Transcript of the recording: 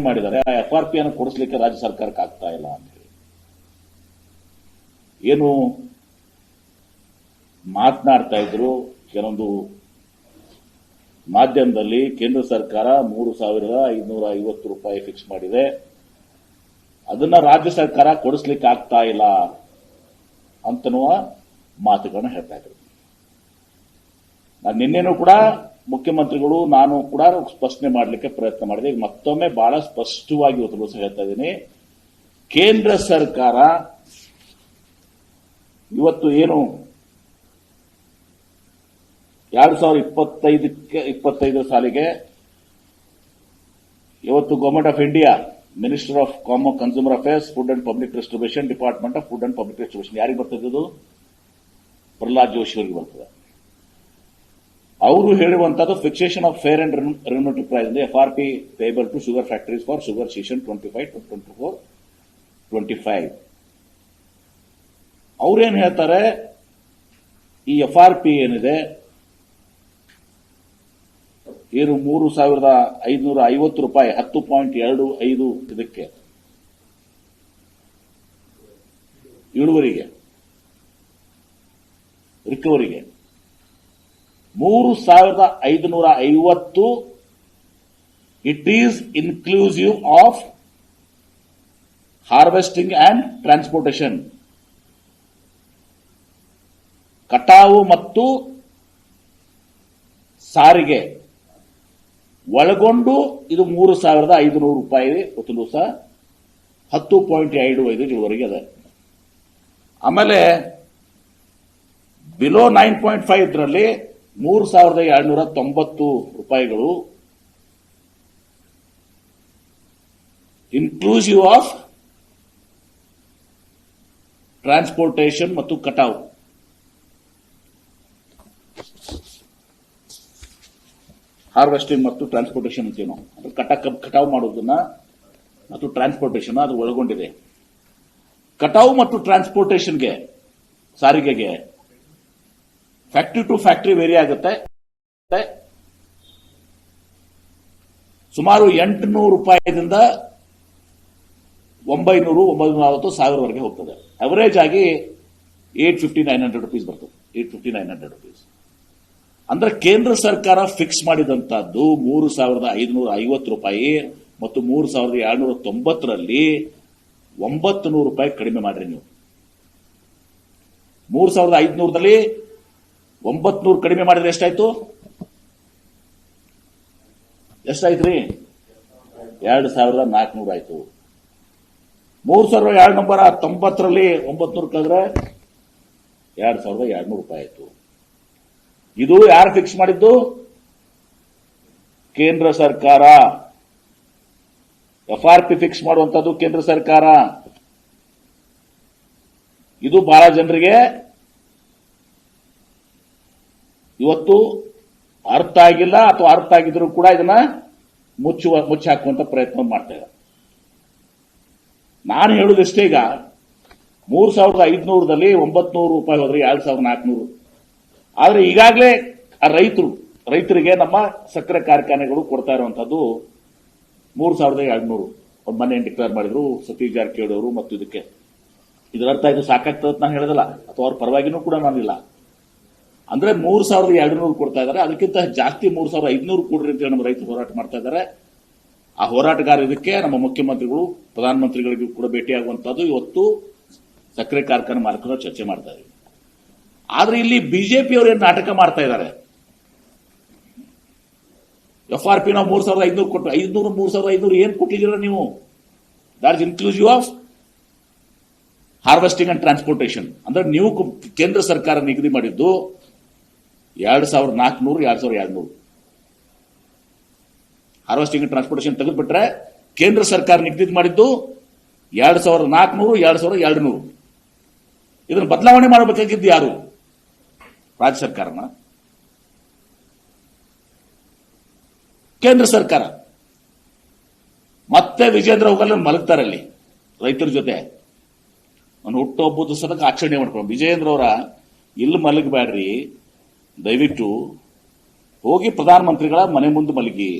ಮಾಡಿದ್ದಾರೆ. ಆ FRP ಅನ್ನು ಕೊಡಿಸಲಿಕ್ಕೆ ರಾಜ್ಯ ಸರ್ಕಾರಕ್ಕೆ ಆಗ್ತಾ ಇಲ್ಲ ಅಂತ ಹೇಳಿ ಏನು ಮಾತನಾಡ್ತಾ ಇದ್ರು ಕೆಲವೊಂದು ಮಾಧ್ಯಮದಲ್ಲಿ. ಕೇಂದ್ರ ಸರ್ಕಾರ 3,550 ರೂಪಾಯಿ ಫಿಕ್ಸ್ ಮಾಡಿದೆ, ಅದನ್ನ ರಾಜ್ಯ ಸರ್ಕಾರ ಕೊಡಿಸ್ಲಿಕ್ಕೆ ಆಗ್ತಾ ಇಲ್ಲ ಅಂತನ್ನುವ ಮಾತುಗಳನ್ನ ಹೇಳ್ತಾ ಇದ್ರು. ನಾನು ನಿನ್ನೆನೂ ಕೂಡ ಮುಖ್ಯಮಂತ್ರಿಗಳು ನಾನು ಕೂಡ ಸ್ಪಷ್ಟನೆ ಮಾಡಲಿಕ್ಕೆ ಪ್ರಯತ್ನ ಮಾಡಿದೆ. ಈಗ ಮತ್ತೊಮ್ಮೆ ಬಹಳ ಸ್ಪಷ್ಟವಾಗಿ ಉತ್ತರಿಸಿ ಹೇಳ್ತಾ ಇದ್ದೀನಿ. ಕೇಂದ್ರ ಸರ್ಕಾರ ಇವತ್ತು ಏನು 2025 ಸಾಲಿಗೆ ಇವತ್ತು government of India, minister of consumer affairs, food and public distribution, department of food and public distribution ಯಾರಿಗೆ ಬರ್ತದೆ? ಇದು ಪ್ರಹ್ಲಾದ್ ಜೋಶಿ ಅವರಿಗೆ ಬರ್ತದೆ. ಅವರು ಹೇಳುವಂತದ್ದು fixation of fair and remunerative price FRP payable to sugar factories for sugar season 25-24-25. ಅವ್ರೇನ್ ಹೇಳ್ತಾರೆ, ಈ FRP ಏನಿದೆ ಏನು 3,550 ರೂಪಾಯಿ 10.25 ಇದಕ್ಕೆ ಇಳುವರಿಗೆ ರಿಕವರಿಗೆ 3,550 it is inclusive of harvesting and transportation. ಕಟಾವು ಮತ್ತು ಸಾರಿಗೆ ಒಳಗೊಂಡು ಇದು 3,500 ರೂಪಾಯಿ ಒಂದು ದಿವಸ 10.25 ಇಳುವರೆಗೆ ಅದ. ಆಮೇಲೆ ಬಿಲೋ 9.5 ಇದರಲ್ಲಿ 3,290 ರೂಪಾಯಿಗಳು ಇನ್ಕ್ಲೂಸಿವ್ ಆಫ್ ಟ್ರಾನ್ಸ್ಪೋರ್ಟೇಷನ್ ಮತ್ತು ಕಟಾವು. ಹಾರ್ವೆಸ್ಟಿಂಗ್ ಮತ್ತು ಟ್ರಾನ್ಸ್ಪೋರ್ಟೇಷನ್ ಅಂತೀವಿ ನಾವು. ಕಟಾವು ಮಾಡೋದನ್ನ ಮತ್ತು ಟ್ರಾನ್ಸ್ಪೋರ್ಟೇಷನ್ ಅದು ಒಳಗೊಂಡಿದೆ. ಕಟಾವು ಮತ್ತು ಟ್ರಾನ್ಸ್ಪೋರ್ಟೇಷನ್ಗೆ ಸಾರಿಗೆಗೆ ಫ್ಯಾಕ್ಟರಿ ಟು ಫ್ಯಾಕ್ಟರಿ ವೇರಿ ಆಗುತ್ತೆ. ಸುಮಾರು 800 ರೂಪಾಯಿದಿಂದ 940 ವರೆಗೆ ಹೋಗ್ತದೆ. ಅವರೇಜ್ ಆಗಿ 850-900 ರೂಪೀಸ್ ಬರ್ತದೆ. 850-900 ರೂಪೀಸ್ ಅಂದ್ರೆ ಕೇಂದ್ರ ಸರ್ಕಾರ ಫಿಕ್ಸ್ ಮಾಡಿದಂತದ್ದು 3,550 ರೂಪಾಯಿ ಮತ್ತು 3,290ರಲ್ಲಿ 900 ರೂಪಾಯಿ ಕಡಿಮೆ ಮಾಡ್ರಿ. ನೀವು 3,500ದಲ್ಲಿ 900 ಕಡಿಮೆ ಮಾಡಿದ್ರೆ ಎಷ್ಟಾಯ್ತು? ಎಷ್ಟಾಯ್ತ್ರಿ? 2,400 ಆಯ್ತು. 3,290ರಲ್ಲಿ 900 ಕಳೆದ್ರೆ 2,200 ರೂಪಾಯಿ ಆಯ್ತು. ಇದು ಯಾರು ಫಿಕ್ಸ್ ಮಾಡಿದ್ದು? ಕೇಂದ್ರ ಸರ್ಕಾರ. FRP ಫಿಕ್ಸ್ ಮಾಡುವಂತದ್ದು ಕೇಂದ್ರ ಸರ್ಕಾರ. ಇದು ಬಹಳ ಜನರಿಗೆ ಇವತ್ತು ಅರ್ಥ ಆಗಿಲ್ಲ, ಅಥವಾ ಅರ್ಥ ಆಗಿದ್ರು ಕೂಡ ಇದನ್ನ ಮುಚ್ಚಿ ಹಾಕುವಂತ ಪ್ರಯತ್ನ ಮಾಡ್ತಾ ಇದ್ದಾರೆ. ನಾನು ಹೇಳುವುದಿಷ್ಟೇ, ಈಗ 3,500ದಲ್ಲಿ 900 ರೂಪಾಯಿ ಹೋದ್ರೆ 2,400. ಆದ್ರೆ ಈಗಾಗಲೇ ರೈತರಿಗೆ ನಮ್ಮ ಸಕ್ಕರೆ ಕಾರ್ಖಾನೆಗಳು ಕೊಡ್ತಾ ಇರುವಂತದ್ದು 3,200. ಒಂದು ಮನೆ ಡಿಕ್ಲೇರ್ ಮಾಡಿದ್ರು ಸತೀಶ್ ಜಾರಕಿಹೊಳಿ ಅವರು. ಮತ್ತು ಇದರರ್ಥ ಇದು ಸಾಕಾಗ್ತದೆ ನಾನು ಹೇಳೋದಿಲ್ಲ, ಅಥವಾ ಅವ್ರ ಪರವಾಗಿನೂ ಕೂಡ ನಾನಿಲ್ಲ. ಅಂದ್ರೆ 3,200 ಕೊಡ್ತಾ ಇದ್ದಾರೆ. ಅದಕ್ಕಿಂತ ಜಾಸ್ತಿ 3,500 ಕೊಡ್ರಿ ಅಂತ ಹೇಳಿ ನಮ್ಮ ರೈತರು ಹೋರಾಟ ಮಾಡ್ತಾ ಇದ್ದಾರೆ. ಆ ಹೋರಾಟಗಾರರಿಗೆ ನಮ್ಮ ಮುಖ್ಯಮಂತ್ರಿಗಳು, ಪ್ರಧಾನಮಂತ್ರಿಗಳಿಗೂ ಕೂಡ ಭೇಟಿಯಾಗುವಂತದ್ದು ಇವತ್ತು ಸಕ್ಕರೆ ಕಾರ್ಖಾನೆ ಮಾಲೀಕರು ಚರ್ಚೆ ಮಾಡ್ತಾ ಇದ್ದೀವಿ. ಆದ್ರೆ ಇಲ್ಲಿ ಬಿಜೆಪಿ ಅವರು ಏನು ನಾಟಕ ಮಾಡ್ತಾ ಇದ್ದಾರೆ, FRP ನಾವು 3,500 ಕೊಟ್ಟು 3,500 ಏನ್ ಕೊಟ್ಟಿದ್ದೀರ ನೀವು? That is inclusive of harvesting and transportation. ಅಂದ್ರೆ ನೀವು ಕೇಂದ್ರ ಸರ್ಕಾರ ನಿಗದಿ ಮಾಡಿದ್ದು 2,400, 2,200. ಹಾರ್ವೆಸ್ಟಿಂಗ್ ಅಂಡ್ ಟ್ರಾನ್ಸ್ಪೋರ್ಟೇಷನ್ ತೆಗೆದುಬಿಟ್ರೆ ಕೇಂದ್ರ ಸರ್ಕಾರ ನಿಗದಿ ಮಾಡಿದ್ದು 2,400, 2,200. ಇದನ್ನು ಬದಲಾವಣೆ ಮಾಡಬೇಕಾಗಿದ್ದು ಯಾರು? ರಾಜ್ಯ ಸರ್ಕಾರನ, ಕೇಂದ್ರ ಸರ್ಕಾರ. ಮತ್ತೆ ವಿಜೇಂದ್ರ ಹೋಗಲ್ಲ ಮಲಗ್ತಾರಲ್ಲಿ ರೈತರ ಜೊತೆ. ಒಂದು ಹುಟ್ಟುಹಬ್ಬದ ಸದಕ್ಕೆ ಆಚರಣೆ ಮಾಡ್ಕೊಂಡು ವಿಜೇಂದ್ರ ಅವರ ಇಲ್ಲಿ ಮಲಗಬೇಡ್ರಿ, ದಯವಿಟ್ಟು ಹೋಗಿ ಪ್ರಧಾನಮಂತ್ರಿಗಳ ಮನೆ ಮುಂದೆ ಮಲಗಿ.